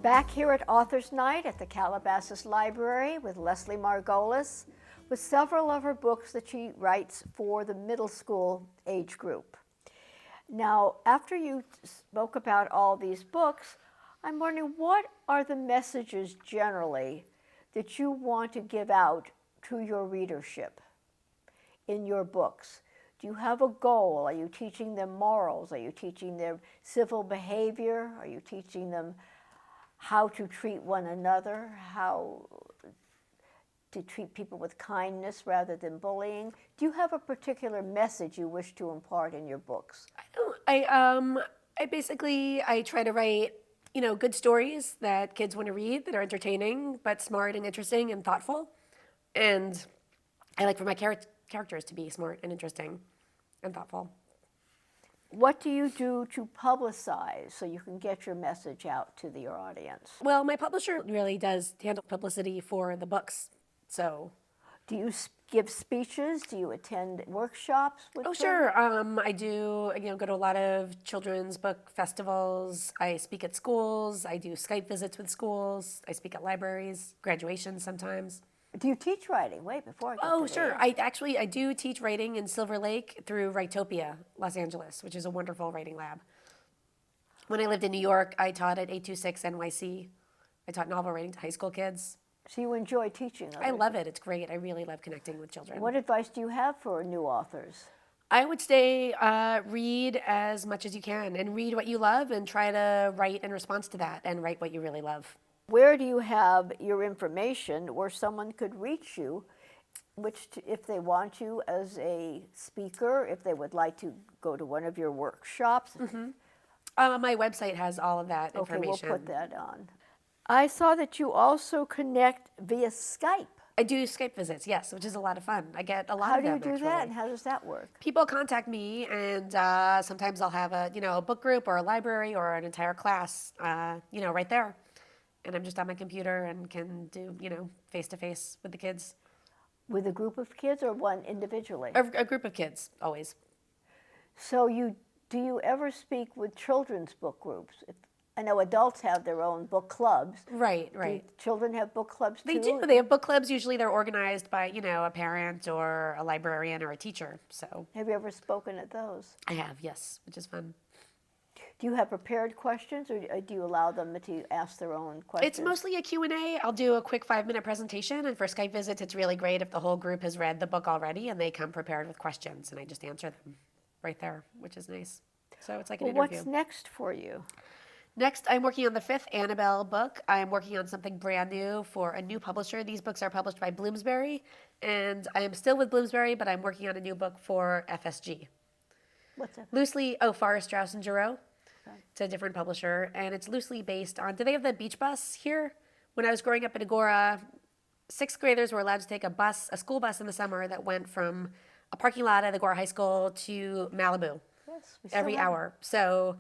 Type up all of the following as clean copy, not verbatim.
Back here at Author's Night at the Calabasas Library with Leslie Margolis with several of her books that she writes for the middle school age group. Now, after you spoke about all these books, I'm wondering, what are the messages generally that you want to give out to your readership in your books? Do you have a goal? Are you teaching them morals? Are you teaching them civil behavior? Are you teaching them how to treat one another, how to treat people with kindness rather than bullying? Do you have a particular message you wish to impart in your books? I basically try to write, good stories that kids want to read, that are entertaining, but smart and interesting and thoughtful. And I like for my characters to be smart and interesting and thoughtful. What do you do to publicize so you can get your message out to your audience? Well, my publisher really does handle publicity for the books, so. Do you give speeches? Do you attend workshops with children? Sure. I do, go to a lot of children's book festivals. I speak at schools. I do Skype visits with schools. I speak at libraries, graduations sometimes. Do you teach writing? Wait, before I get to Sure. that. I do teach writing in Silver Lake through Writopia, Los Angeles, which is a wonderful writing lab. When I lived in New York, I taught at 826 NYC. I taught novel writing to high school kids. So you enjoy teaching others? I love it. It's great. I really love connecting with children. What advice do you have for new authors? I would say read as much as you can and read what you love and try to write in response to that and write what you really love. Where do you have your information where someone could reach you, if they want you as a speaker, if they would like to go to one of your workshops? Mm-hmm. My website has all of that information. Okay, we'll put that on. I saw that you also connect via Skype. I do Skype visits, yes, which is a lot of fun. I get a lot How of them, do you do actually. that, and how does that work? People contact me, and sometimes I'll have a book group or a library or an entire class, right there. And I'm just on my computer and can do, face-to-face with the kids. With a group of kids or one individually? A group of kids, always. So do you ever speak with children's book groups? I know adults have their own book clubs. Right. Do children have book clubs too? They do. They have book clubs. Usually they're organized by, a parent or a librarian or a teacher. So. Have you ever spoken at those? I have, yes, which is fun. Do you have prepared questions, or do you allow them to ask their own questions? It's mostly a Q&A. I'll do a quick 5-minute presentation, and for Skype visits, it's really great if the whole group has read the book already and they come prepared with questions, and I just answer them right there, which is nice. So it's like an interview. What's next for you? Next, I'm working on the 5th Annabelle book. I'm working on something brand new for a new publisher. These books are published by Bloomsbury, and I am still with Bloomsbury, but I'm working on a new book for FSG. What's that? Loosely, Forrest, Strauss, and Giroux. It's a different publisher, and it's loosely based on, do they have the beach bus here? When I was growing up in Agora, 6th graders were allowed to take a school bus in the summer that went from a parking lot at Agora High School to Malibu every hour. So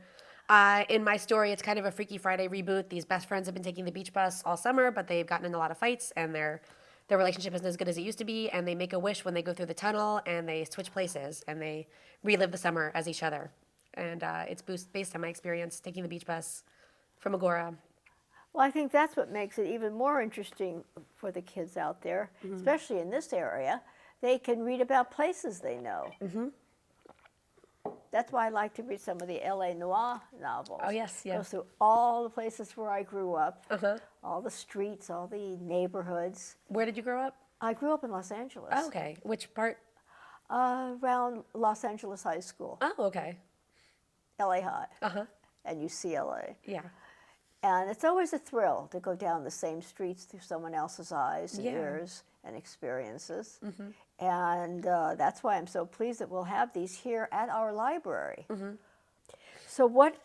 in my story, it's kind of a Freaky Friday reboot. These best friends have been taking the beach bus all summer, but they've gotten in a lot of fights, and their relationship isn't as good as it used to be, and they make a wish when they go through the tunnel, and they switch places, and they relive the summer as each other. And it's based on my experience taking the beach bus from Agora. Well, I think that's what makes it even more interesting for the kids out there, especially in this area. They can read about places they know. Mm-hmm. That's why I like to read some of the L.A. Noir novels. Oh, yes, yeah. Goes through all the places where I grew up, all the streets, all the neighborhoods. Where did you grow up? I grew up in Los Angeles. Oh, okay. Which part? Around Los Angeles High School. Oh, okay. LA High and UCLA. Yeah. And it's always a thrill to go down the same streets through someone else's eyes and ears and experiences. Mm-hmm. And that's why I'm so pleased that we'll have these here at our library. Mm-hmm. So what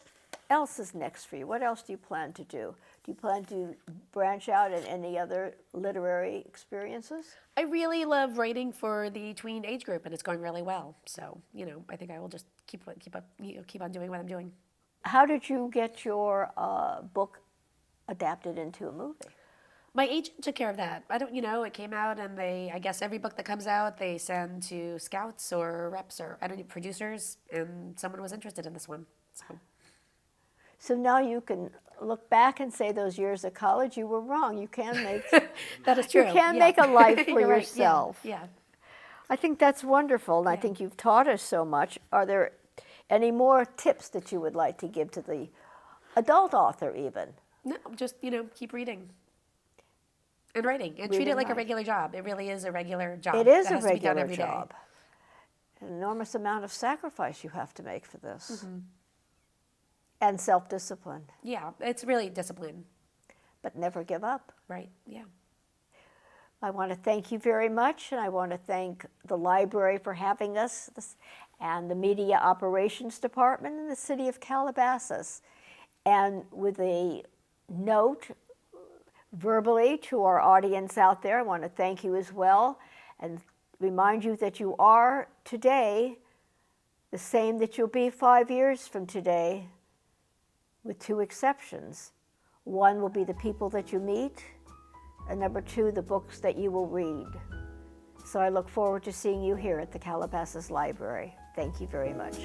else is next for you? What else do you plan to do? Do you plan to branch out in any other literary experiences? I really love writing for the tween age group, and it's going really well. So, I think I will just keep on doing what I'm doing. How did you get your book adapted into a movie? My agent took care of that. I don't, it came out, and I guess every book that comes out, they send to scouts or reps or producers, and someone was interested in this one. So now you can look back and say those years of college, you were wrong. You can make That is true. you can Yeah. make a life for You're right. yourself. Yeah. I think that's wonderful, and I Yeah. think you've taught us so much. Are there any more tips that you would like to give to the adult author even? No, just, keep reading and writing and treat Read it and like a write. regular job. It really is a regular job. It is that a has to be done regular every day. job. An enormous amount of sacrifice you have to make for this. And self-discipline, Yeah, it's really discipline. but never give up. Right. Yeah. I want to thank you very much, and I want to thank the library for having us, and the Media Operations Department in the city of Calabasas. And with a note verbally to our audience out there, I want to thank you as well, and remind you that you are today the same that you'll be 5 years from today, with two exceptions. One will be the people that you meet, and number two, the books that you will read. So I look forward to seeing you here at the Calabasas Library. Thank you very much.